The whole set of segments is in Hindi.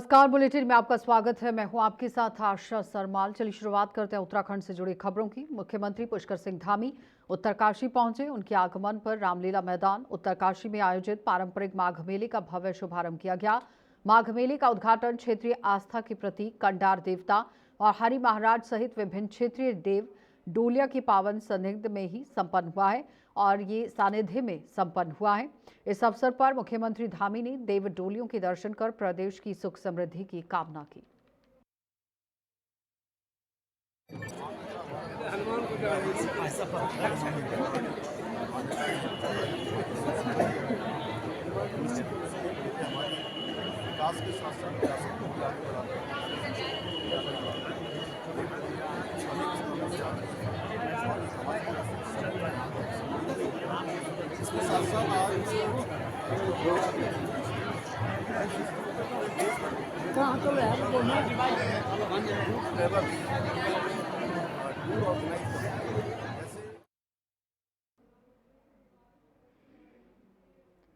नमस्कार, बुलेटिन में आपका स्वागत है। मैं हूं आपके साथ आशा सरमाल। चलिए शुरुआत करते हैं उत्तराखंड से जुड़ी खबरों की। मुख्यमंत्री पुष्कर सिंह धामी उत्तरकाशी पहुंचे। उनके आगमन पर रामलीला मैदान उत्तरकाशी में आयोजित पारंपरिक माघ मेले का भव्य शुभारंभ किया गया। माघ मेले का उद्घाटन क्षेत्रीय आस्था के प्रतीक कंडार देवता और हरि महाराज सहित विभिन्न क्षेत्रीय देव डोलिया के पावन सानिध्य में ही संपन्न हुआ है और ये सानिध्य में संपन्न हुआ है। इस अवसर पर मुख्यमंत्री धामी ने देव डोलियों के दर्शन कर प्रदेश की सुख समृद्धि की कामना की।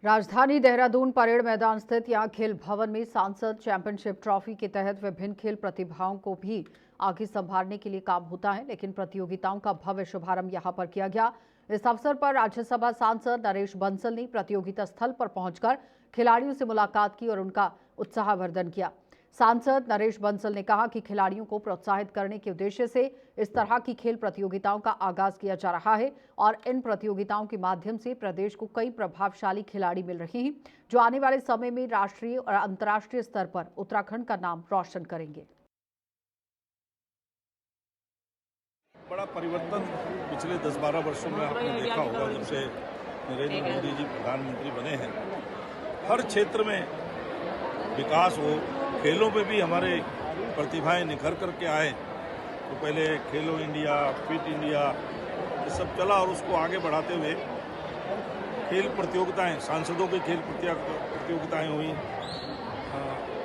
राजधानी देहरादून परेड मैदान स्थित यहां खेल भवन में सांसद चैंपियनशिप ट्रॉफी के तहत विभिन्न खेल प्रतिभाओं को भी आगे संभालने के लिए काम होता है, लेकिन प्रतियोगिताओं का भव्य शुभारंभ यहां पर किया गया। इस अवसर पर राज्यसभा सांसद नरेश बंसल ने प्रतियोगिता स्थल पर पहुंचकर खिलाड़ियों से मुलाकात की और उनका उत्साहवर्धन किया। सांसद नरेश बंसल ने कहा कि खिलाड़ियों को प्रोत्साहित करने के उद्देश्य से इस तरह की खेल प्रतियोगिताओं का आगाज किया जा रहा है और इन प्रतियोगिताओं के माध्यम से प्रदेश को कई प्रभावशाली खिलाड़ी मिल रहे हैं जो आने वाले समय में राष्ट्रीय और अंतर्राष्ट्रीय स्तर पर उत्तराखंड का नाम रोशन करेंगे। बड़ा परिवर्तन पिछले 10-12 वर्षों में आपने देखा होगा जब से नरेंद्र मोदी जी प्रधानमंत्री बने हैं। हर क्षेत्र में विकास हो, खेलों में भी हमारे प्रतिभाएं निखर करके आए। तो पहले खेलो इंडिया, फिट इंडिया ये सब चला और उसको आगे बढ़ाते हुए खेल प्रतियोगिताएं, सांसदों की खेल प्रतियोगिताएं हुई।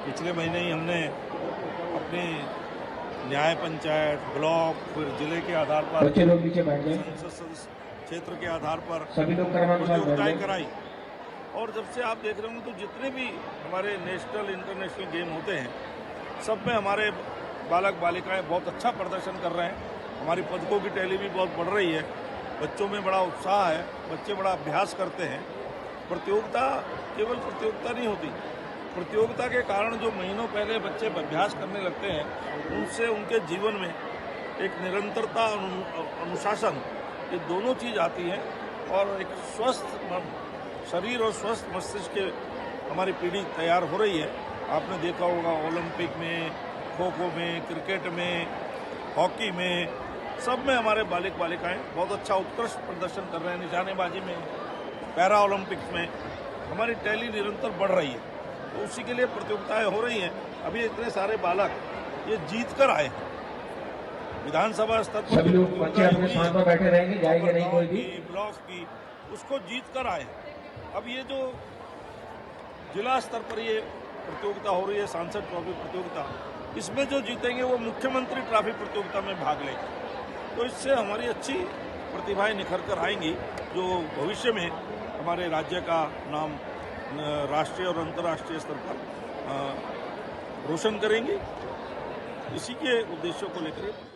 पिछले महीने ही हमने अपने न्याय पंचायत, ब्लॉक, फिर जिले के आधार पर, संसद क्षेत्र के आधार पर प्रतियोगिताएं कराई। और जब से आप देख रहे होंगे तो जितने भी हमारे नेशनल इंटरनेशनल गेम होते हैं सब में हमारे बालक बालिकाएं बहुत अच्छा प्रदर्शन कर रहे हैं। हमारी पदकों की टैली भी बहुत बढ़ रही है। बच्चों में बड़ा उत्साह है, बच्चे बड़ा अभ्यास करते हैं। प्रतियोगिता केवल प्रतियोगिता नहीं होती, प्रतियोगिता के कारण जो महीनों पहले बच्चे अभ्यास करने लगते हैं उनसे उनके जीवन में एक निरंतरता, अनुशासन, ये दोनों चीज़ आती हैं और एक स्वस्थ शरीर और स्वस्थ मस्तिष्क के हमारी पीढ़ी तैयार हो रही है। आपने देखा होगा ओलंपिक में, खो खो में, क्रिकेट में, हॉकी में, सब में हमारे बालक बालिकाएं बहुत अच्छा उत्कृष्ट प्रदर्शन कर रहे हैं। निशानेबाजी में, पैरा ओलंपिक्स में हमारी टैली निरंतर बढ़ रही है। तो उसी के लिए प्रतियोगिताएं हो रही हैं। अभी इतने सारे बालक ये जीत कर आए हैं। विधानसभा स्तर पर सभी लोग बच्चे अपने स्थान पर बैठे रहेंगे, जाएंगे नहीं कोई भी। ब्लॉक की उसको जीत कर आए हैं। अब ये जो जिला स्तर पर ये प्रतियोगिता हो रही है, सांसद ट्रॉफी प्रतियोगिता, इसमें जो जीतेंगे वो मुख्यमंत्री ट्रॉफी प्रतियोगिता में भाग लेंगे। तो इससे हमारी अच्छी प्रतिभाएं निखर कर आएंगी जो भविष्य में हमारे राज्य का नाम राष्ट्रीय और अंतर्राष्ट्रीय स्तर पर रोशन करेंगी। इसी के उद्देश्यों को लेकर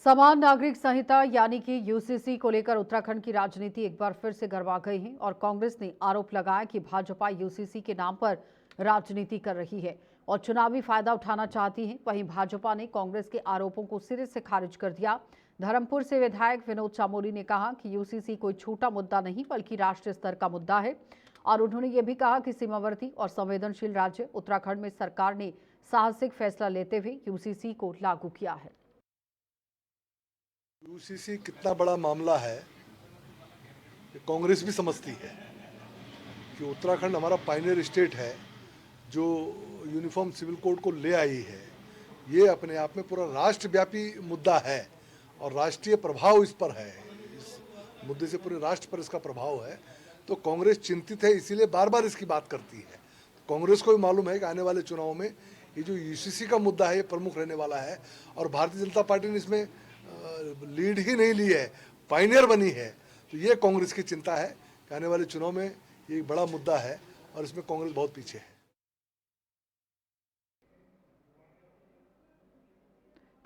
समान नागरिक संहिता यानी कि यूसीसी को लेकर उत्तराखंड की राजनीति एक बार फिर से गरमा गई है और कांग्रेस ने आरोप लगाया कि भाजपा यूसीसी के नाम पर राजनीति कर रही है और चुनावी फायदा उठाना चाहती है। वहीं भाजपा ने कांग्रेस के आरोपों को सिरे से खारिज कर दिया। धर्मपुर से विधायक विनोद चामोली ने कहा कि यूसीसी कोई छोटा मुद्दा नहीं बल्कि राष्ट्रीय स्तर का मुद्दा है और उन्होंने ये भी कहा कि सीमावर्ती और संवेदनशील राज्य उत्तराखंड में सरकार ने साहसिक फैसला लेते हुए यूसीसी को लागू किया है। यूसीसी कितना बड़ा मामला है कि कांग्रेस भी समझती है कि उत्तराखंड हमारा पायनियर स्टेट है जो यूनिफॉर्म सिविल कोड को ले आई है। ये अपने आप में पूरा राष्ट्रव्यापी मुद्दा है और राष्ट्रीय प्रभाव इस पर है। इस मुद्दे से पूरे राष्ट्र पर इसका प्रभाव है। तो कांग्रेस चिंतित है, इसीलिए बार बार इसकी बात करती है। कांग्रेस को भी मालूम है कि आने वाले चुनाव में ये जो यूसीसी का मुद्दा है ये प्रमुख रहने वाला है और भारतीय जनता पार्टी ने इसमें लीड ही नहीं ली है, पायनियर बनी है। तो ये कांग्रेस की चिंता है कि आने वाले चुनाव में ये एक बड़ा मुद्दा है और इसमें कांग्रेस बहुत पीछे है।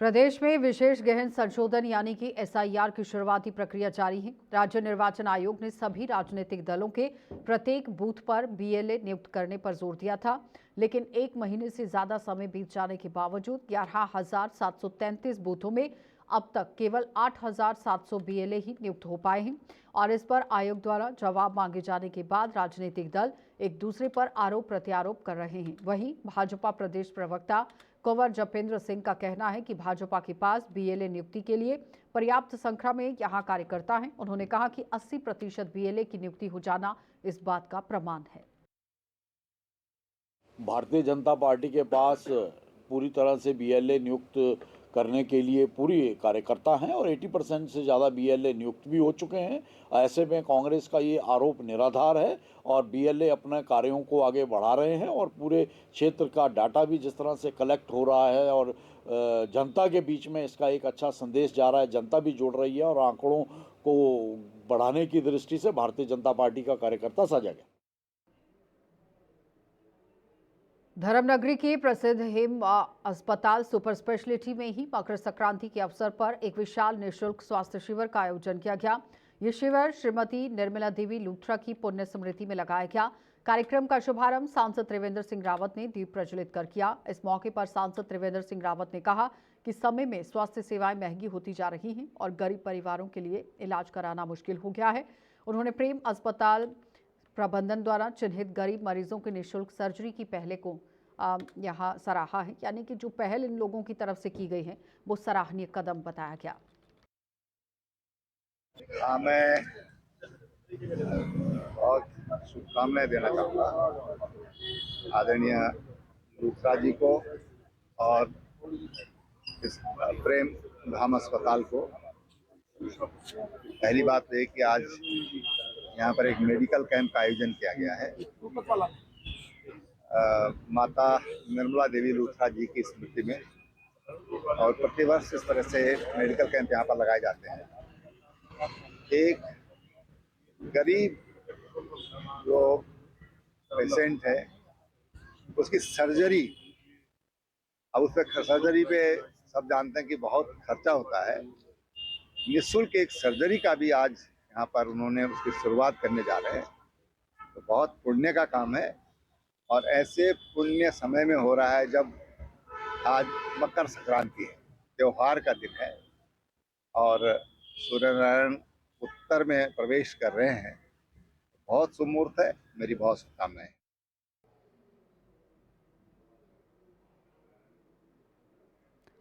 प्रदेश में विशेष गहन संशोधन यानी कि एसआईआर की शुरुआती प्रक्रिया जारी है। राज्य निर्वाचन आयोग ने सभी राजनीतिक दलों के प्रत्येक बूथ पर बीएलए नियुक्त करने पर जोर दिया था, लेकिन एक महीने से ज्यादा समय बीत जाने के बावजूद 11,733 बूथों में अब तक केवल 8,700 बीएलए ही नियुक्त हो पाए हैं और इस पर आयोग द्वारा जवाब मांगे जाने के बाद राजनीतिक दल एक दूसरे पर आरोप प्रत्यारोप कर रहे हैं। वहीं भाजपा प्रदेश प्रवक्ता कुंवर जपेंद्र सिंह का कहना है कि भाजपा के पास बीएलए नियुक्ति के लिए पर्याप्त संख्या में यहां कार्यकर्ता हैं। उन्होंने कहा कि 80% बीएलए की नियुक्ति हो जाना इस बात का प्रमाण है। भारतीय जनता पार्टी के पास पूरी तरह से बीएलए नियुक्त करने के लिए पूरी कार्यकर्ता हैं और 80% से ज़्यादा बीएलए नियुक्त भी हो चुके हैं। ऐसे में कांग्रेस का ये आरोप निराधार है और बीएलए अपने कार्यों को आगे बढ़ा रहे हैं और पूरे क्षेत्र का डाटा भी जिस तरह से कलेक्ट हो रहा है और जनता के बीच में इसका एक अच्छा संदेश जा रहा है, जनता भी जुड़ रही है और आंकड़ों को बढ़ाने की दृष्टि से भारतीय जनता पार्टी का कार्यकर्ता सजग है। धर्मनगरी के प्रसिद्ध हिम अस्पताल सुपर स्पेशलिटी में ही मकर संक्रांति के अवसर पर एक विशाल निःशुल्क स्वास्थ्य शिविर का आयोजन किया गया। ये शिविर श्रीमती निर्मला देवी लूथरा की पुण्य स्मृति में लगाया गया। कार्यक्रम का शुभारंभ सांसद त्रिवेंद्र सिंह रावत ने दीप प्रज्वलित कर किया। इस मौके पर सांसद त्रिवेंद्र सिंह रावत ने कहा कि समय में स्वास्थ्य सेवाएं महंगी होती जा रही हैं और गरीब परिवारों के लिए इलाज कराना मुश्किल हो गया है। उन्होंने प्रेम अस्पताल प्रबंधन द्वारा चिन्हित गरीब मरीजों की निःशुल्क सर्जरी की पहले को यहाँ सराहा है, यानी कि जो पहल इन लोगों की तरफ से की गई है वो सराहनीय कदम बताया गया। मैं बहुत शुभकामनाएं देना चाहूँगा आदरणीय लूथरा जी को और इस प्रेम धाम अस्पताल को। पहली बात तो ये कि आज यहाँ पर एक मेडिकल कैंप का आयोजन किया गया है माता निर्मला देवी लूथरा जी की स्मृति में और प्रतिवर्ष इस तरह से मेडिकल कैंप यहाँ पर लगाए जाते हैं। एक गरीब जो पेशेंट है उसकी सर्जरी, अब उस पर सर्जरी पे सब जानते हैं कि बहुत खर्चा होता है। निःशुल्क एक सर्जरी का भी आज यहाँ पर उन्होंने उसकी शुरुआत करने जा रहे हैं, तो बहुत पुण्य का काम है और ऐसे पुण्य समय में हो रहा है जब आज मकर संक्रांति है, त्योहार का दिन है और सूर्यनारायण उत्तर में प्रवेश कर रहे हैं। बहुत शुभ मुहूर्त है, मेरी बहुत शुभकामनाएं।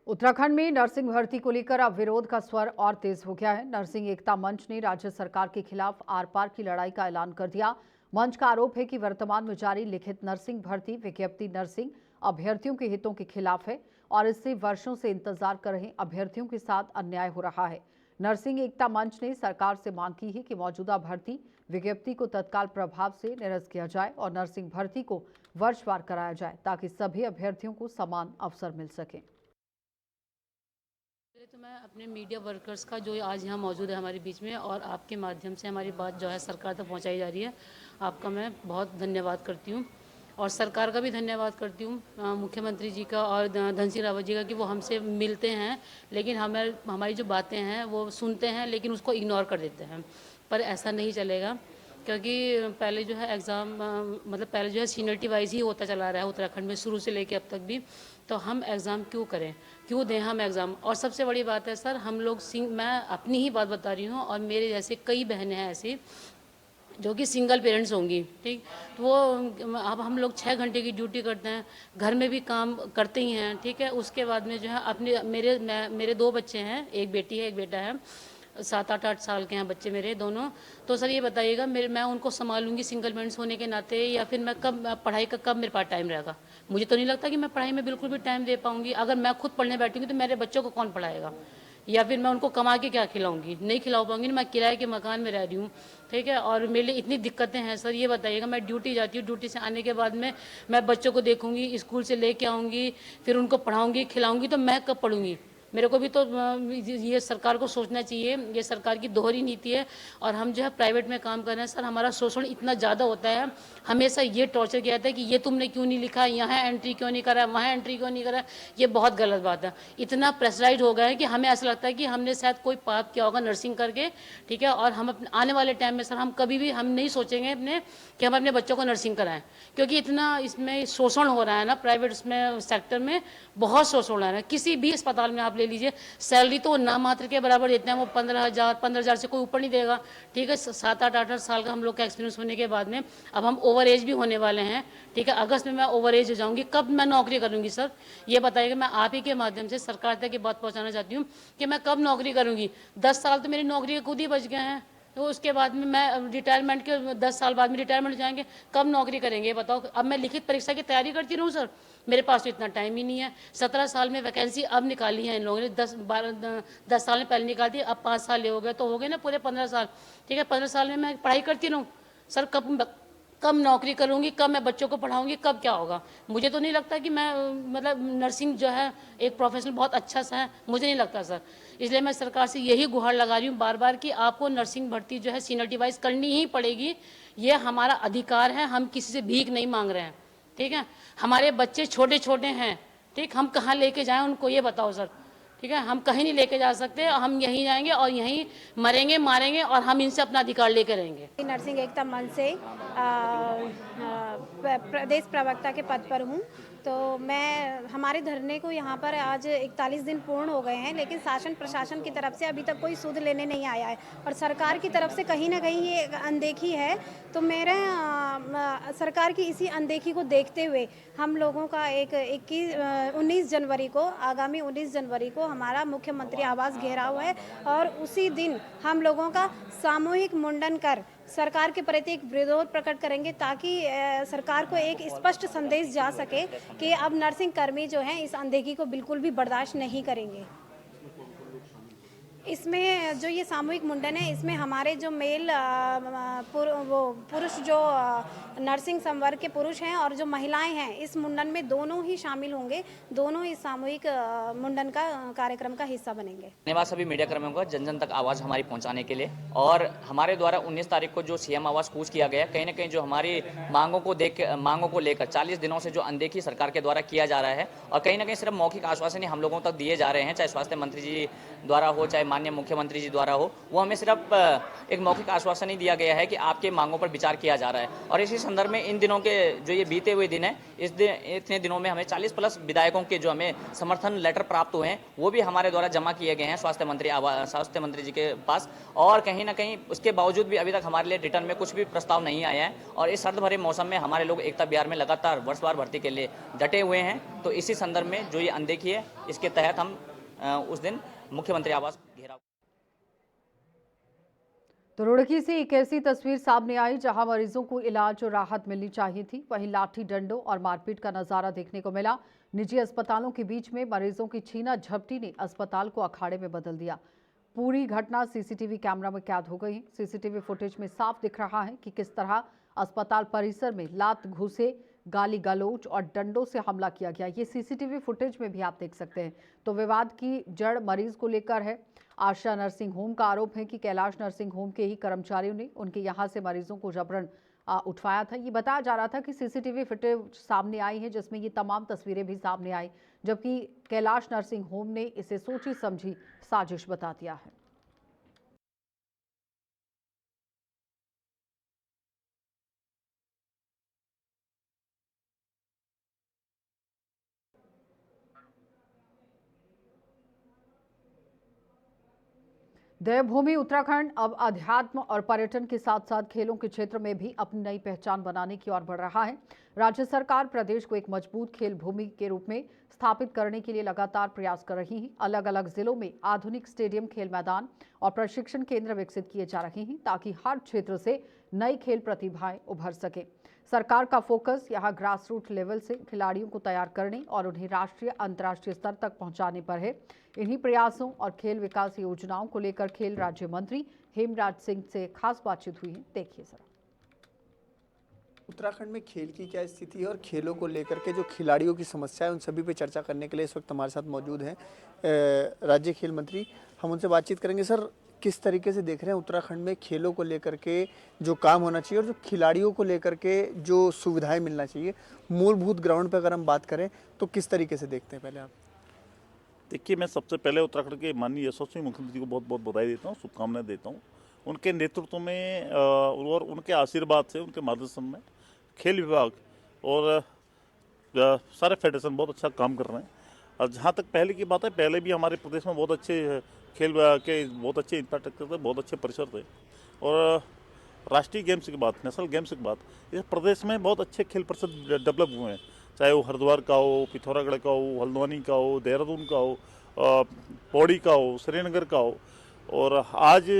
उत्तराखंड में नर्सिंग भर्ती को लेकर अब विरोध का स्वर और तेज हो गया है। नर्सिंग एकता मंच ने राज्य सरकार के खिलाफ आर पार की लड़ाई का ऐलान कर दिया। मंच का आरोप है कि वर्तमान में जारी लिखित नर्सिंग भर्ती विज्ञप्ति नर्सिंग अभ्यर्थियों के हितों के खिलाफ है और इससे वर्षों से इंतजार कर रहे अभ्यर्थियों के साथ अन्याय हो रहा है। नर्सिंग एकता मंच ने सरकार से मांग की है कि मौजूदा भर्ती विज्ञप्ति को तत्काल प्रभाव से निरस्त किया जाए और नर्सिंग भर्ती को वर्षवार कराया जाए ताकि सभी अभ्यर्थियों को समान अवसर मिल सके। तो मैं अपने मीडिया वर्कर्स का जो आज यहाँ मौजूद है हमारे बीच में और आपके माध्यम से हमारी बात जो है सरकार तक पहुँचाई जा रही है, आपका मैं बहुत धन्यवाद करती हूँ और सरकार का भी धन्यवाद करती हूँ, मुख्यमंत्री जी का और धन सिंह रावत जी का कि वो हमसे मिलते हैं लेकिन हमारी जो बातें हैं वो सुनते हैं लेकिन उसको इग्नोर कर देते हैं। पर ऐसा नहीं चलेगा क्योंकि पहले जो है एग्ज़ाम मतलब पहले जो है सीनियरिटी वाइज ही होता चला रहा है उत्तराखंड में शुरू से लेके अब तक भी, तो हम एग्ज़ाम क्यों करें, क्यों दें हम एग्ज़ाम। और सबसे बड़ी बात है सर, हम लोग मैं अपनी ही बात बता रही हूँ और मेरे जैसे कई बहनें हैं ऐसी जो कि सिंगल पेरेंट्स होंगी, ठीक, तो वो अब हम लोग 6 घंटे की ड्यूटी करते हैं, घर में भी काम करते ही हैं, ठीक है। उसके बाद में जो है अपने मेरे 2 बच्चे हैं, एक बेटी है एक बेटा है, 7-8 साल के हैं बच्चे मेरे दोनों। तो सर ये बताइएगा मैं उनको संभालूंगी सिंगल पेरेंट्स होने के नाते या फिर मैं पढ़ाई का कब मेरे पास टाइम रहेगा। मुझे तो नहीं लगता कि मैं पढ़ाई में बिल्कुल भी टाइम दे पाऊंगी। अगर मैं खुद पढ़ने बैठूंगी तो मेरे बच्चों को कौन पढ़ाएगा या फिर मैं उनको कमा के क्या खिलाऊंगी, नहीं खिला पाऊंगी। मैं किराए के मकान में रह रही हूँ, ठीक है, और मेरे लिए इतनी दिक्कतें हैं सर। ये बताइएगा, मैं ड्यूटी जाती हूँ, ड्यूटी से आने के बाद में मैं बच्चों को देखूंगी, स्कूल से लेके आऊँगी, फिर उनको पढ़ाऊँगी खिलाऊँगी, तो मैं कब पढ़ूँगी। मेरे को भी तो ये सरकार को सोचना चाहिए, ये सरकार की दोहरी नीति है। और हम जो है प्राइवेट में काम कर रहे हैं सर, हमारा शोषण इतना ज़्यादा होता है, हमेशा ये टॉर्चर किया जाता है कि ये तुमने क्यों नहीं लिखा, यहाँ एंट्री क्यों नहीं करा, वहाँ एंट्री क्यों नहीं करा। ये बहुत गलत बात है। इतना प्रेशराइज हो गया है कि हमें ऐसा लगता है कि हमने शायद कोई पाप किया होगा नर्सिंग करके, ठीक है। और हम अपने आने वाले टाइम में सर हम कभी भी हम नहीं सोचेंगे अपने कि हम अपने बच्चों को नर्सिंग कराएं, क्योंकि इतना इसमें शोषण हो रहा है ना, प्राइवेट उसमें सेक्टर में बहुत शोषण हो रहा है। किसी भी अस्पताल में आप ले लीजिए, सैलरी तो नाम मात्र के बराबर देते हैं, वो 15,000 से कोई ऊपर नहीं देगा, ठीक है। 7-8 साल का हम लोग का एक्सपीरियंस होने के बाद में अब हम ओवर एज भी होने वाले हैं, ठीक है। अगस्त में मैं ओवर एज हो जाऊंगी, कब मैं नौकरी करूंगी सर, ये बताइएगा। मैं आप ही के माध्यम से सरकार तक ये बात पहुंचाना चाहती हूँ कि मैं कब नौकरी करूंगी। 10 साल तो मेरी नौकरी के खुद ही बच गए हैं, तो उसके बाद में मैं रिटायरमेंट के 10 साल बाद में रिटायरमेंट हो जाएंगे, कब नौकरी करेंगे ये बताओ। अब मैं लिखित परीक्षा की तैयारी करती रहूँ सर, मेरे पास तो इतना टाइम ही नहीं है। 17 साल में वैकेंसी अब निकाली है इन लोगों ने, 10 साल में पहले निकाल दी, अब 5 साल हो गए, तो हो गए ना पूरे 15 साल, ठीक है। 15 साल में मैं पढ़ाई करती रहूँ सर, कब नौकरी करूंगी, कब मैं बच्चों को पढ़ाऊंगी, कब क्या होगा। मुझे तो नहीं लगता कि मैं मतलब नर्सिंग जो है एक प्रोफेशनल बहुत अच्छा सा है, मुझे नहीं लगता सर। इसलिए मैं सरकार से यही गुहार लगा रही हूँ बार बार कि आपको नर्सिंग भर्ती जो है सीनियरिटी वाइज करनी ही पड़ेगी। ये हमारा अधिकार है, हम किसी से भीख नहीं मांग रहे हैं, ठीक है। हमारे बच्चे छोटे छोटे हैं, ठीक, हम कहाँ लेके जाएं उनको ये बताओ सर, ठीक है। हम कहीं नहीं लेके जा सकते, हम यहीं जाएंगे और यहीं मरेंगे मारेंगे और हम इनसे अपना अधिकार लेके रहेंगे। नर्सिंग एकता मंच से प्रदेश प्रवक्ता के पद पर हूँ। तो मैं हमारे धरने को यहाँ पर आज 41 दिन पूर्ण हो गए हैं, लेकिन शासन प्रशासन की तरफ से अभी तक कोई सुध लेने नहीं आया है और सरकार की तरफ से कहीं ना कहीं ये अनदेखी है। तो मेरे सरकार की इसी अनदेखी को देखते हुए हम लोगों का 19 जनवरी को, आगामी 19 जनवरी को हमारा मुख्यमंत्री आवास घेराव है और उसी दिन हम लोगों का सामूहिक मुंडन कर सरकार के प्रति एक विरोध प्रकट करेंगे, ताकि सरकार को एक स्पष्ट संदेश जा सके कि अब नर्सिंग कर्मी जो हैं इस अनदेखी को बिल्कुल भी बर्दाश्त नहीं करेंगे। इसमें जो ये सामूहिक मुंडन है, इसमें हमारे जो मेल पुरुष जो नर्सिंग संवर्ग के पुरुष हैं और जो महिलाएं हैं, इस मुंडन में दोनों ही शामिल होंगे, दोनों इस सामूहिक मुंडन का कार्यक्रम का हिस्सा बनेंगे। धन्यवाद सभी मीडिया कर्मियों को जन जन तक आवाज़ हमारी पहुंचाने के लिए। और हमारे द्वारा 19 तारीख को जो सीएम आवास कूच किया गया, कहीं ना कहीं जो हमारी मांगों को लेकर 40 दिनों से जो अनदेखी सरकार के द्वारा किया जा रहा है और कहीं ना कहीं सिर्फ मौखिक आश्वासन ही हम लोगों तक दिए जा रहे हैं, चाहे स्वास्थ्य मंत्री जी द्वारा हो, चाहे माननीय मुख्यमंत्री जी द्वारा हो, वो हमें सिर्फ एक मौखिक आश्वासन ही दिया गया है कि आपके मांगों पर विचार किया जा रहा है। और इसी संदर्भ में इन दिनों के जो ये बीते हुए दिन है, इतने दिनों में हमें 40+ विधायकों के जो हमें समर्थन लेटर प्राप्त हुए हैं, वो भी हमारे द्वारा जमा किए गए हैं स्वास्थ्य मंत्री जी के पास। और कहीं ना कहीं उसके बावजूद भी अभी तक हमारे लिए रिटर्न में कुछ भी प्रस्ताव नहीं आया है। और इस सर्द भरे मौसम में हमारे लोग एकता बिहार में लगातार वर्षवार भर्ती के लिए डटे हुए हैं। तो इसी संदर्भ में जो ये अनदेखी है, इसके तहत हम उस दिन मुख्यमंत्री आवास घेराव। तो रुड़की से एक ऐसी तस्वीर सामने आई जहां मरीजों को इलाज और राहत मिलनी चाहिए थी, वहीं लाठी डंडों और मारपीट का नजारा देखने को मिला। निजी अस्पतालों के बीच में मरीजों की छीना झपटी ने अस्पताल को अखाड़े में बदल दिया। पूरी घटना सीसीटीवी कैमरा में कैद हो गई है। सीसीटीवी फुटेज में साफ दिख रहा है कि किस तरह अस्पताल परिसर में लात घूसे, गाली गलौज और डंडों से हमला किया गया। ये सीसीटीवी फुटेज में भी आप देख सकते हैं। तो विवाद की जड़ मरीज को लेकर है। आशा नर्सिंग होम का आरोप है कि कैलाश नर्सिंग होम के ही कर्मचारियों ने उनके यहां से मरीजों को जबरन उठवाया था। ये बताया जा रहा था कि सीसीटीवी फुटेज सामने आई है जिसमें ये तमाम तस्वीरें भी सामने आई, जबकि कैलाश नर्सिंग होम ने इसे सोची समझी साजिश बता दिया है। देवभूमि उत्तराखंड अब अध्यात्म और पर्यटन के साथ साथ खेलों के क्षेत्र में भी अपनी नई पहचान बनाने की ओर बढ़ रहा है। राज्य सरकार प्रदेश को एक मजबूत खेल भूमि के रूप में स्थापित करने के लिए लगातार प्रयास कर रही है। अलग अलग जिलों में आधुनिक स्टेडियम, खेल मैदान और प्रशिक्षण केंद्र विकसित किए जा रहे हैं ताकि हर क्षेत्र से नई खेल प्रतिभाएं उभर सके। सरकार का फोकस यहां ग्रास रूट लेवल से खिलाड़ियों को तैयार करने और उन्हें राष्ट्रीय अंतर्राष्ट्रीय स्तर तक पहुंचाने पर है। इन्हीं प्रयासों और खेल विकास योजनाओं को लेकर खेल राज्य मंत्री हेमराज सिंह से खास बातचीत हुई है। देखिए सर। उत्तराखंड में खेल की क्या स्थिति है और खेलों को लेकर के जो खिलाड़ियों की समस्या है उन सभी पे चर्चा करने के लिए इस वक्त हमारे साथ मौजूद हैं राज्य खेल मंत्री। हम उनसे बातचीत करेंगे। सर, किस तरीके से देख रहे हैं उत्तराखंड में खेलों को लेकर के जो काम होना चाहिए और जो खिलाड़ियों को लेकर के जो सुविधाएं मिलना चाहिए मूलभूत ग्राउंड पर अगर हम बात करें तो किस तरीके से देखते हैं? पहले आप देखिए, मैं सबसे पहले उत्तराखंड के माननीय यशस्वी मुख्यमंत्री जी को बहुत बहुत बधाई देता हूँ, शुभकामनाएं देता हूँ। उनके नेतृत्व में और उनके आशीर्वाद से, उनके मार्गदर्शन में खेल विभाग और सारे फेडरेशन बहुत अच्छा काम कर रहे हैं। और जहाँ तक पहले की बात है, पहले भी हमारे प्रदेश में बहुत अच्छे खेल के बहुत अच्छे इंफ्रास्ट्रक्चर थे, बहुत अच्छे परिसर थे। और राष्ट्रीय गेम्स की बात, नेशनल गेम्स की बात, इस प्रदेश में बहुत अच्छे खेल परिसर डेवलप हुए हैं, चाहे वो हरिद्वार का हो, पिथौरागढ़ का हो, हल्द्वानी का हो, देहरादून का हो, पौड़ी का हो, श्रीनगर का हो। और आज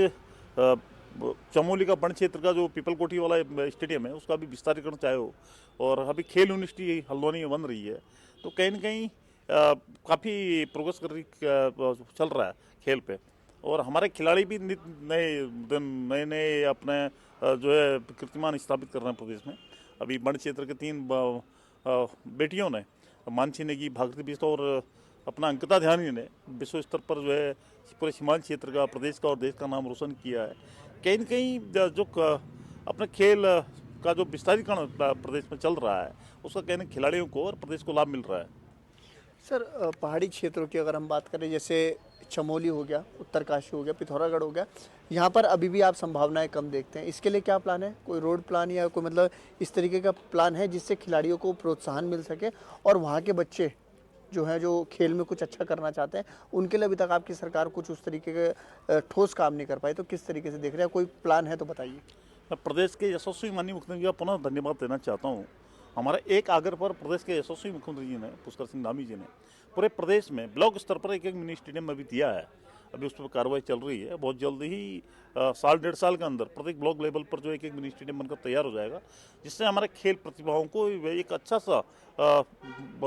चमोली का वन क्षेत्र का जो पीपल कोठी वाला स्टेडियम है उसका भी विस्तारीकरण चाहे हो, और अभी खेल यूनिवर्सिटी हल्द्वानी में बन रही है। तो कहीं ना कहीं काफ़ी प्रोग्रेस चल रहा है खेल पे। और हमारे खिलाड़ी भी नए नए अपने जो है कीर्तिमान स्थापित कर रहे हैं प्रदेश में। अभी वन क्षेत्र के 3 बेटियों ने, मानसी नेगी, भागीरथी बिष्ट और अपना अंकिता ध्यानी ने विश्व स्तर पर जो है पूरे सीमांत क्षेत्र का, प्रदेश का और देश का नाम रोशन किया है। कहीं न कहीं जो अपने खेल का जो विस्तारीकरण प्रदेश में चल रहा है उसका कहीं खिलाड़ियों को और प्रदेश को लाभ मिल रहा है। सर, पहाड़ी क्षेत्रों की अगर हम बात करें, जैसे चमोली हो गया, उत्तरकाशी हो गया, पिथौरागढ़ हो गया, यहाँ पर अभी भी आप संभावनाएं कम देखते हैं। इसके लिए क्या प्लान है? कोई रोड प्लान या कोई मतलब इस तरीके का प्लान है जिससे खिलाड़ियों को प्रोत्साहन मिल सके और वहाँ के बच्चे जो हैं जो खेल में कुछ अच्छा करना चाहते हैं उनके लिए अभी तक आपकी सरकार कुछ उस तरीके के ठोस काम नहीं कर पाई, तो किस तरीके से देख रहे हैं? कोई प्लान है तो बताइए। मैं प्रदेश के यशस्वी माननीय मुख्यमंत्री का पुनः धन्यवाद देना चाहता हूँ। हमारे एक आग्रह पर प्रदेश के यशस्वी मुख्यमंत्री जी ने, पुष्कर सिंह धामी जी ने, पूरे प्रदेश में ब्लॉक स्तर पर एक मिनी स्टेडियम अभी दिया है। अभी उस पर कार्रवाई चल रही है। बहुत जल्द ही साल 1.5 साल के अंदर प्रत्येक ब्लॉक लेवल पर जो एक मिनी स्टेडियम बनकर तैयार हो जाएगा, जिससे हमारे खेल प्रतिभाओं को एक अच्छा सा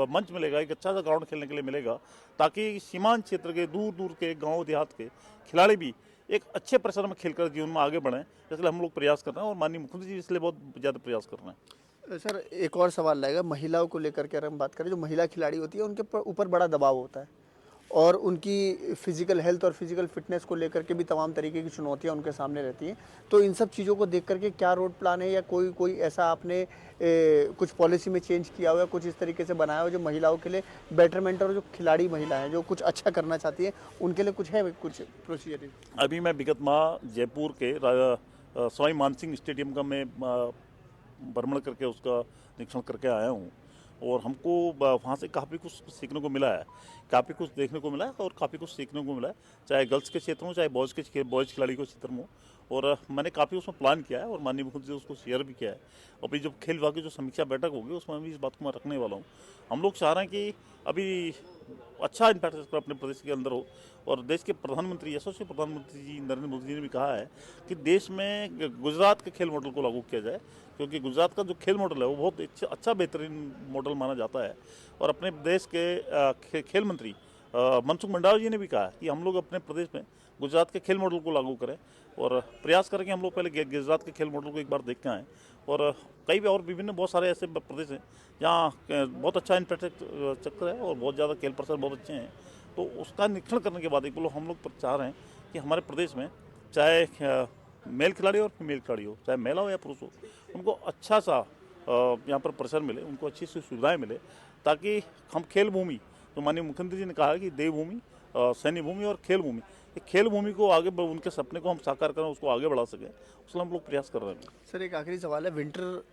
मंच मिलेगा, एक अच्छा सा ग्राउंड खेलने के लिए मिलेगा, ताकि सीमांत क्षेत्र के दूर दूर के गाँव देहात के खिलाड़ी भी एक अच्छे परिसर में खेलकर जीवन में आगे बढ़ें। इसलिए हम लोग प्रयास कर रहे हैं और माननीय मुख्यमंत्री जी इसलिए बहुत ज़्यादा प्रयास कर रहे हैं। सर, एक और सवाल रहेगा महिलाओं को लेकर के। अगर हम बात करें, जो महिला खिलाड़ी होती है उनके ऊपर बड़ा दबाव होता है और उनकी फिजिकल हेल्थ और फिजिकल फिटनेस को लेकर के भी तमाम तरीके की चुनौतियां उनके सामने रहती हैं। तो इन सब चीज़ों को देख करके क्या रोड प्लान है या कोई ऐसा आपने कुछ पॉलिसी में चेंज किया हुआ, कुछ इस तरीके से बनाया हो जो महिलाओं के लिए बेटरमेंट, और जो खिलाड़ी महिला हैं जो कुछ अच्छा करना चाहती हैं उनके लिए कुछ है, कुछ प्रोसीजर? अभी मैं विगत माह जयपुर के सवाई मानसिंह स्टेडियम का मैं भ्रमण करके उसका निरीक्षण करके आया हूँ और हमको वहाँ से काफ़ी कुछ सीखने को मिला है, काफ़ी कुछ देखने को मिला है और काफ़ी कुछ सीखने को मिला है, चाहे गर्ल्स के क्षेत्र में, चाहे बॉयज़ खिलाड़ी के क्षेत्र में। और मैंने काफ़ी उसमें प्लान किया है और माननीय मुख्यमंत्री जी उसको शेयर भी किया है। और अभी जब खेल विभाग की जो समीक्षा बैठक होगी उसमें भी इस बात को मैं रखने वाला हूँ। हम लोग चाह रहे हैं कि अभी अच्छा इंफ्रास्ट्रक्चर अपने प्रदेश के अंदर हो। और देश के प्रधानमंत्री, यशस्वी प्रधानमंत्री जी नरेंद्र मोदी जी ने भी कहा है कि देश में गुजरात के खेल मॉडल को लागू किया जाए, क्योंकि गुजरात का जो खेल मॉडल है वो बहुत अच्छा बेहतरीन मॉडल माना जाता है। और अपने देश के खेल मंत्री मनसुख मंडावी जी ने भी कहा कि हम लोग अपने प्रदेश में गुजरात के खेल मॉडल को लागू करें और प्रयास करें कि हम लोग पहले गुजरात के खेल मॉडल को एक बार देख के आएँ। और कई भी और विभिन्न बहुत सारे ऐसे प्रदेश हैं जहाँ बहुत अच्छा इंफ्रास्ट्रक्चर है और बहुत ज़्यादा खेल परिसर बहुत अच्छे हैं। तो उसका निरीक्षण करने के बाद एक बोलो हम लोग चाह रहे हैं कि हमारे प्रदेश में चाहे मेल खिलाड़ी और फीमेल खिलाड़ी हो, चाहे महिला हो या पुरुष हो, उनको अच्छा सा यहाँ पर परिसर मिले, उनको अच्छी सी सुविधाएं मिले, ताकि हम खेल भूमि, तो माननीय मुख्यमंत्री जी ने कहा है कि देवभूमि, सैन्य भूमि और खेल भूमि, खेल भूमि को आगे, उनके सपने को हम साकार करें, उसको आगे बढ़ा सकें, उसके हम लोग प्रयास कर रहे हैं। सर, एक आखिरी सवाल है। विंटर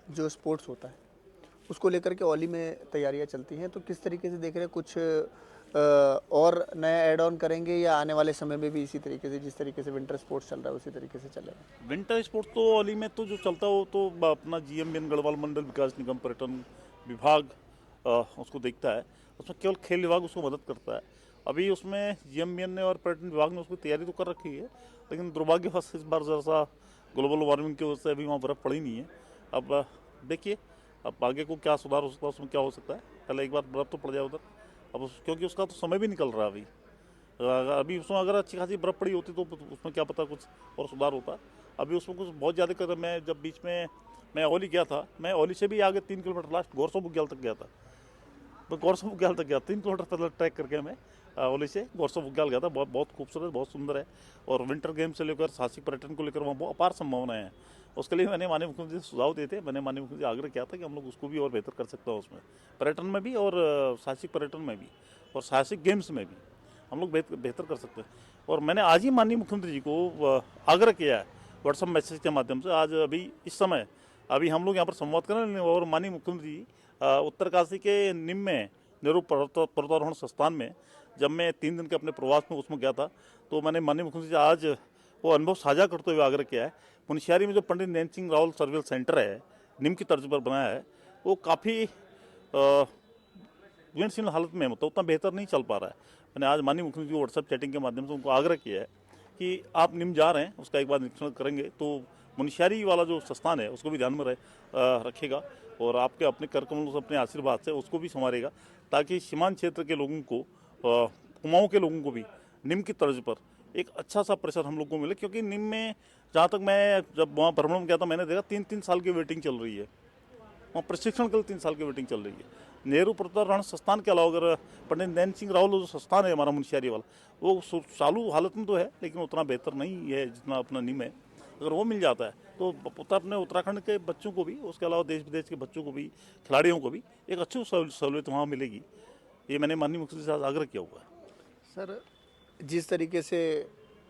जो स्पोर्ट्स होता है उसको लेकर के ओली में तैयारियां चलती हैं, तो किस तरीके से देख रहे हैं? कुछ और नया ऐड ऑन करेंगे या आने वाले समय में भी इसी तरीके से, जिस तरीके से विंटर स्पोर्ट्स चल रहा है उसी तरीके से चलेगा? विंटर स्पोर्ट्स तो ओली में तो जो चलता हो तो अपना GMBN गढ़वाल मंडल विकास निगम पर्यटन विभाग उसको देखता है, उसमें केवल खेल विभाग उसको मदद करता है। अभी उसमें GMBN ने और पर्यटन विभाग ने उसकी तैयारी तो कर रखी है, लेकिन दुर्भाग्यवश इस बार जरा सा ग्लोबल वार्मिंग की वजह से अभी वहाँ बर्फ़ पड़ी नहीं है। अब देखिए अब आगे को क्या सुधार हो सकता है, उसमें क्या हो सकता है। पहले एक बार बर्फ़ तो पड़ जाए उधर, अब क्योंकि उसका तो समय भी निकल रहा है अभी उसमें अगर अच्छी खासी बर्फ़ पड़ी होती तो उसमें क्या पता कुछ और सुधार होता। अभी उसमें कुछ बहुत ज़्यादा कर मैं जब बीच में मैं ओली गया था, मैं ओली से भी आगे 3 किलोमीटर लास्ट गोरसो बुग्याल तक गया था। मैं गोरसो बुग्याल तक गया, 3 किलोमीटर तक ट्रैक करके मैं ओली से गोरसो बुग्याल गया था। बहुत बहुत खूबसूरत, बहुत सुंदर है। और विंटर गेम से लेकर साहसिक पर्यटन को लेकर वहाँ बहुत अपार संभावनाएं हैं। उसके लिए मैंने माननीय मुख्यमंत्री से सुझाव दिए थे। मैंने माननीय मुख्यमंत्री से आग्रह किया था कि हम लोग उसको भी और बेहतर कर सकते हैं, उसमें पर्यटन में भी और साहसिक पर्यटन में भी और साहसिक गेम्स में भी हम लोग बेहतर कर सकते हैं। और मैंने आज ही माननीय मुख्यमंत्री जी को आग्रह किया है व्हाट्सएप मैसेज के माध्यम से। आज अभी इस समय अभी हम लोग यहाँ पर संवाद कर रहे हैं और माननीय मुख्यमंत्री जी उत्तरकाशी के निम में नेहरू पर्वतारोहण संस्थान में जब मैं 3 दिन के अपने प्रवास में उसमें गया था, तो मैंने माननीय मुख्यमंत्री जी आज वो अनुभव साझा करते हुए आग्रह किया है। मुनस्यारी में जो पंडित नैन सिंह रावल सर्विल सेंटर है, निम की तर्ज पर बनाया है, वो काफ़ी जीर्णशीर्ण हालत में, मतलब उतना बेहतर नहीं चल पा रहा है। मैंने आज माननीय मुख्यमंत्री को व्हाट्सएप चैटिंग के माध्यम से उनको आग्रह किया है कि आप निम जा रहे हैं, उसका एक बार निरीक्षण करेंगे तो मुनस्यारी वाला जो संस्थान है उसको भी ध्यान में रखेगा और आपके अपने कर कमलों से, अपने आशीर्वाद से उसको भी संवारेगा, ताकि सीमांत क्षेत्र के लोगों को, कुमाऊं के लोगों को भी निम की तर्ज पर एक अच्छा सा परिसर हम लोग को मिले। क्योंकि निम में जहाँ तक मैं जब वहाँ भ्रमण में गया था, मैंने देखा 3-3 साल की वेटिंग चल रही है वहाँ, प्रशिक्षण के लिए 3 साल की वेटिंग चल रही है। नेहरू पर्वतारोहण संस्थान के अलावा अगर पंडित नैन सिंह रावल जो संस्थान है हमारा मुनस्यारी वाला, वो चालू हालत में तो है लेकिन उतना बेहतर नहीं है जितना अपना निम है। अगर वो मिल जाता है तो अपने उत्तराखंड के बच्चों को भी, उसके अलावा देश विदेश के बच्चों को भी, खिलाड़ियों को भी एक अच्छी सहूलियत वहाँ मिलेगी। ये मैंने माननीय मुख्यमंत्री से आग्रह किया हुआ है। सर, जिस तरीके से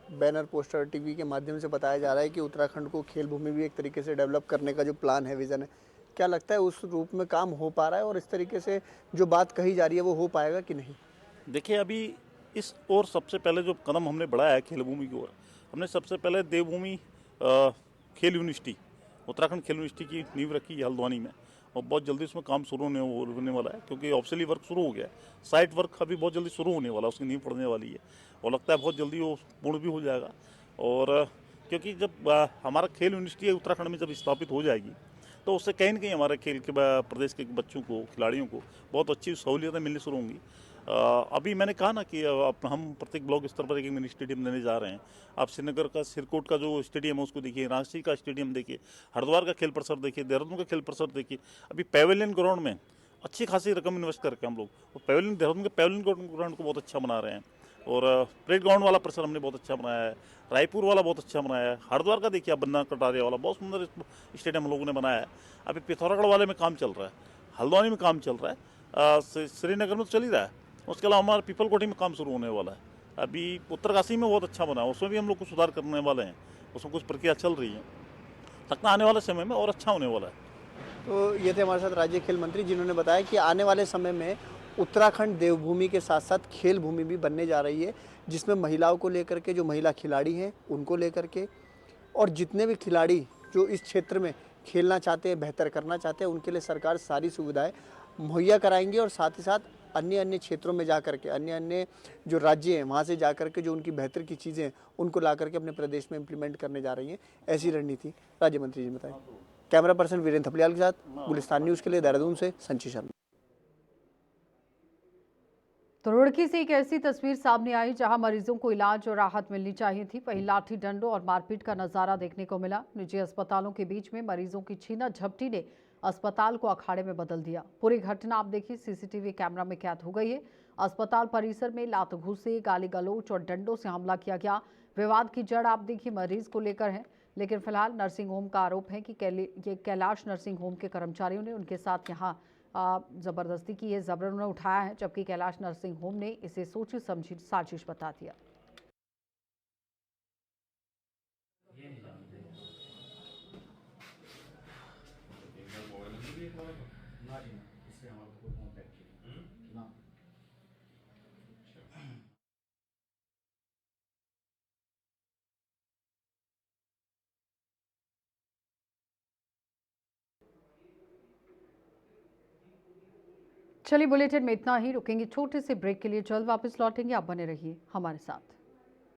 बैनर पोस्टर टीवी के माध्यम से बताया जा रहा है कि उत्तराखंड को खेल भूमि भी एक तरीके से डेवलप करने का जो प्लान है, विज़न है, क्या लगता है उस रूप में काम हो पा रहा है और इस तरीके से जो बात कही जा रही है वो हो पाएगा कि नहीं? देखिए, अभी इस और सबसे पहले जो कदम हमने बढ़ाया है खेल भूमि की ओर, हमने सबसे पहले देवभूमि खेल यूनिवर्सिटी, उत्तराखंड खेल यूनिवर्सिटी की नींव रखी है हल्द्वानी में और बहुत जल्दी उसमें काम शुरू होने वाला है क्योंकि ऑफिशियली वर्क शुरू हो गया है। साइट वर्क अभी बहुत जल्दी शुरू होने वाला है, उसकी नींव पड़ने वाली है और लगता है बहुत जल्दी वो पूर्ण भी हो जाएगा। और क्योंकि जब हमारा खेल यूनिवर्सिटी उत्तराखंड में जब स्थापित हो जाएगी तो उससे कहीं ना कहीं हमारे खेल के प्रदेश के बच्चों को, खिलाड़ियों को बहुत अच्छी सहूलियतें मिलनी शुरू होंगी। अभी मैंने कहा ना कि हम प्रत्येक ब्लॉक स्तर पर एक मिनी स्टेडियम देने जा रहे हैं। आप श्रीनगर का सिरकोट का जो स्टेडियम है उसको देखिए, रांची का स्टेडियम देखिए, हरिद्वार का खेल परिसर देखिए, देहरादून का खेल परिसर देखिए। अभी पैवेलियन ग्राउंड में अच्छी खासी रकम इन्वेस्ट करके हम लोग पैवेलियन, देहरादून के पैवेलियन ग्राउंड को बहुत अच्छा बना रहे हैं और परेड ग्राउंड वाला परिसर हमने बहुत अच्छा बनाया है, रायपुर वाला बहुत अच्छा बनाया है, हरिद्वार का देखिए आप बन्ना कटारिया वाला बहुत सुंदर स्टेडियम हम लोगों ने बनाया है। अभी पिथौरागढ़ वाले में काम चल रहा है, हल्द्वानी में काम चल रहा है, श्रीनगर में तो चल ही रहा है। उसके अलावा हमारा पीपल कोठी में काम शुरू होने वाला है। अभी उत्तरकाशी में बहुत अच्छा बना है, उसमें भी हम लोग कुछ सुधार करने वाले हैं, उसमें कुछ प्रक्रिया चल रही है, लगता आने वाले समय में और अच्छा होने वाला है। तो ये थे हमारे साथ राज्य खेल मंत्री, जिन्होंने बताया कि आने वाले समय में उत्तराखंड देवभूमि के साथ साथ खेल भूमि भी बनने जा रही है, जिसमें महिलाओं को लेकर के, जो महिला खिलाड़ी हैं उनको लेकर के, और जितने भी खिलाड़ी जो इस क्षेत्र में खेलना चाहते हैं, बेहतर करना चाहते हैं, उनके लिए सरकार सारी सुविधाएं मुहैया कराएंगी और साथ ही साथ अन्य क्षेत्रों में जा करके, अन्य जो राज्य हैं वहाँ से जा करके जो उनकी बेहतर की चीज़ें हैं उनको ला करके अपने प्रदेश में इम्प्लीमेंट करने जा रही हैं। ऐसी रणनीति राज्य मंत्री जी ने बताई। कैमरा पर्सन वीरेंद्र थपलियाल के साथ गुलिस्तान न्यूज़ के लिए देहरादून से संची शर्मा। तो रुड़की से एक ऐसी तस्वीर सामने आई जहां मरीजों को इलाज और राहत मिलनी चाहिए थी, वहीं लाठी डंडों और मारपीट का नजारा देखने को मिला। निजी अस्पतालों के बीच में मरीजों की छीना झपटी ने अस्पताल को अखाड़े में बदल दिया। पूरी घटना आप देखिए, सीसीटीवी कैमरा में कैद हो गई है। अस्पताल परिसर में लात घूसे, गाली गलौच और डंडों से हमला किया गया। विवाद की जड़ आप देखिए मरीज को लेकर है, लेकिन फिलहाल नर्सिंग होम का आरोप है कि ये कैलाश नर्सिंग होम के कर्मचारियों ने उनके साथ यहाँ जबरदस्ती की है, जबर उन्हें उठाया है, जबकि कैलाश नर्सिंग होम ने इसे सोची समझी साजिश बता दिया। चलिए बुलेटिन में इतना ही, रुकेंगे छोटे से ब्रेक के लिए, जल्द वापस लौटेंगे। आप बने रहिए हमारे साथ।